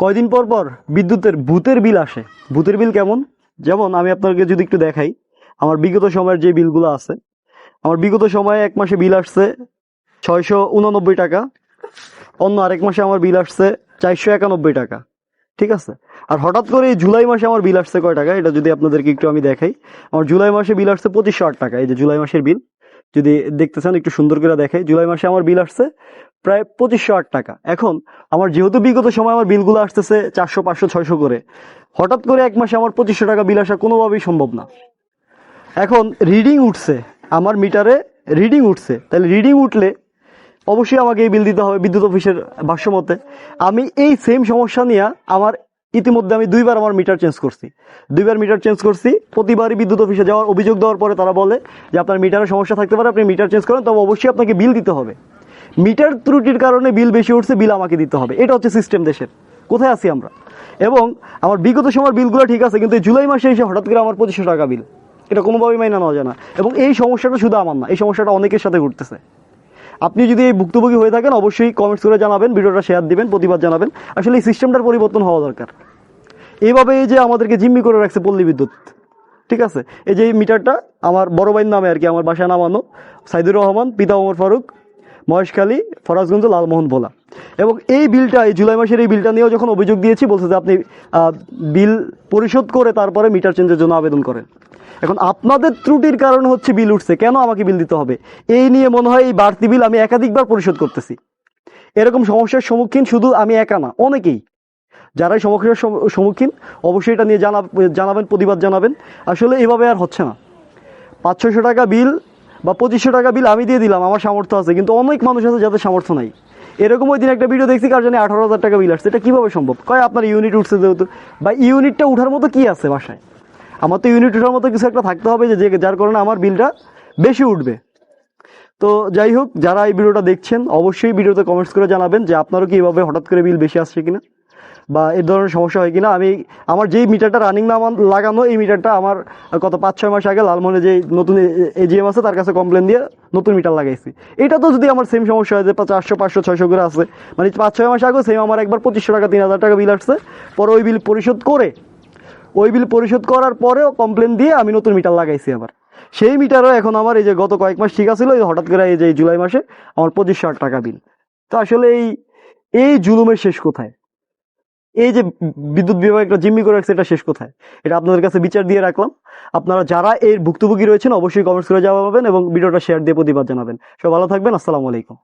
কয়দিন পর পর বিদ্যুতের ভূতের বিল আসে। ভূতের বিল কেমন? যেমন আমি আপনাকে যদি একটু দেখাই, আমার বিগত সময়ের যে বিলগুলো আছে, আমার বিগত সময়ে এক মাসে বিল আসছে 689 টাকা, অন্য আরেক মাসে আমার বিল আসছে 491 টাকা। ঠিক আছে। আর হঠাৎ করে এই জুলাই মাসে আমার বিল আসছে কয় টাকা, এটা যদি আপনাদেরকে একটু আমি দেখাই। আমার জুলাই মাসে বিল আসছে 2508 টাকা। এই যে জুলাই মাসের বিল যদি দেখতেছেন, একটু সুন্দর করে দেখাই। জুলাই মাসে আমার বিল আসছে প্রায় 2508 টাকা। এখন আমার যেহেতু বিগত সময় আমার বিলগুলো আসতেছে 400, 500, 600 করে, হঠাৎ করে এক মাসে আমার 2500 টাকা বিল আসা কোনোভাবেই সম্ভব না। এখন রিডিং উঠছে, আমার মিটারে রিডিং উঠছে, তাহলে রিডিং উঠলে অবশ্যই আমাকে এই বিল দিতে হবে বিদ্যুৎ অফিসের ভাষ্য মতে। আমি এই সেম সমস্যা নিয়ে আমার ইতিমধ্যে আমি 2বার আমার মিটার চেঞ্জ করছি। 2বার মিটার চেঞ্জ করছি। প্রতিবারই বিদ্যুৎ অফিসে যাওয়ার অভিযোগ দেওয়ার পরে তারা বলে যে আপনার মিটারে সমস্যা থাকতে পারে, আপনি মিটার চেঞ্জ করেন, তবে অবশ্যই আপনাকে বিল দিতে হবে। মিটার ত্রুটির কারণে বিল বেশি উঠছে, বিল আমাকে দিতে হবে। এটা হচ্ছে সিস্টেম দেশের। কোথায় আছি আমরা? এবং আমার বিগত সময়ের বিলগুলো ঠিক আছে, কিন্তু জুলাই মাসে এসে হঠাৎ করে আমার 2500 টাকা বিল, এটা কোনোভাবেই মাইনা নেওয়া যায় না। এবং এই সমস্যাটা শুধু আমার না, এই সমস্যাটা অনেকের সাথে ঘটতেছে। আপনি যদি এই ভুক্তভোগী হয়ে থাকেন অবশ্যই কমেন্টস করে জানাবেন, ভিডিওটা শেয়ার দিবেন, প্রতিবাদ জানাবেন। আসলে এই সিস্টেমটার পরিবর্তন হওয়া দরকার। এইভাবে এই যে আমাদেরকে জিম্মি করে রাখছে পল্লী বিদ্যুৎ, ঠিক আছে। এই যে মিটারটা আমার বড় ভাইয়ের নামে আর কি, আমার বাসায় নামানো, সাইদুর রহমান, পিতা ওমর ফারুক, মহেশখালী, ফরাজগঞ্জ, লালমোহন ভোলা। এবং এই বিলটা, এই জুলাই মাসের এই বিলটা নিয়েও যখন অভিযোগ দিয়েছি, বলছে যে আপনি বিল পরিশোধ করে তারপরে মিটার চেঞ্জের জন্য আবেদন করেন। এখন আপনাদের ত্রুটির কারণ হচ্ছে বিল উঠছে, কেন আমাকে বিল দিতে হবে? এই নিয়ে মনে হয় এই বাড়তি বিল আমি একাধিকবার পরিশোধ করতেছি। এরকম সমস্যার সম্মুখীন শুধু আমি একা না, অনেকেই। যারাই সমস্যার সম্মুখীন অবশ্যই এটা নিয়ে জানাবেন, প্রতিবাদ জানাবেন। আসলে এভাবে আর হচ্ছে না। 500-600 টাকা বিল বা 2500 টাকা বিল আমি দিয়ে দিলাম, আমার সামর্থ্য আছে, কিন্তু অনেক মানুষ আছে যাদের সামর্থ্য নাই। এরকম ওই দিন একটা ভিডিও দেখছি, কার জানি 18,000 টাকা বিল আসছে। এটা কিভাবে সম্ভব? কয় আপনার ইউনিট উঠছে যেহেতু, বা ইউনিটটা উঠার মতো কি আছে বাসায়? আমার তো ইউনিট উঠার মতো কিছু একটা থাকতে হবে, যে যার কারণে আমার বিলটা বেশি উঠবে। তো যাই হোক, যারা এই ভিডিওটা দেখছেন অবশ্যই ভিডিওতে কমেন্টস করে জানাবেন যে আপনারও কি এভাবে হঠাৎ করে বিল বেশি আসছে কিনা, বা এই ধরনের সমস্যা হয় কিনা। আমার যেই মিটারটা রানিং নাম লাগানো, এই মিটারটা আমার গত 5-6 মাস আগে লালমোহনে যে নতুন এজিএম আছে তার কাছে কমপ্লেন দিয়ে নতুন মিটার লাগাইছি। এটা তো যদি আমার সেম সমস্যা হয় যে 400, 500, 600 করে আছে, মানে 5-6 মাস আগে সেম আমার একবার 2500 টাকা, 3000 টাকা বিল আসছে। পরে ওই বিল পরিশোধ করার পরেও কমপ্লেন দিয়ে আমি নতুন মিটার লাগাইছি আবার। সেই মিটারও এখন আমার এই যে গত কয়েক মাস ঠিক আছিল, হঠাৎ করে এই যে জুলাই মাসে আমার 2500 টাকা বিল। তো আসলে এই জুলুমের শেষ কোথায়? এই যে বিদ্যুৎ বিভাগ একটা জিম্মি করে রাখছে, এটা শেষ কোথায়? এটা আপনাদের কাছে বিচার দিয়ে রাখলাম। আপনারা যারা এর ভুক্তভোগী রয়েছেন অবশ্যই কমেন্টস করে জানাবেন এবং ভিডিওটা শেয়ার দিয়ে প্রতিবাদ জানাবেন। সব ভালো থাকবেন। আসসালামু আলাইকুম।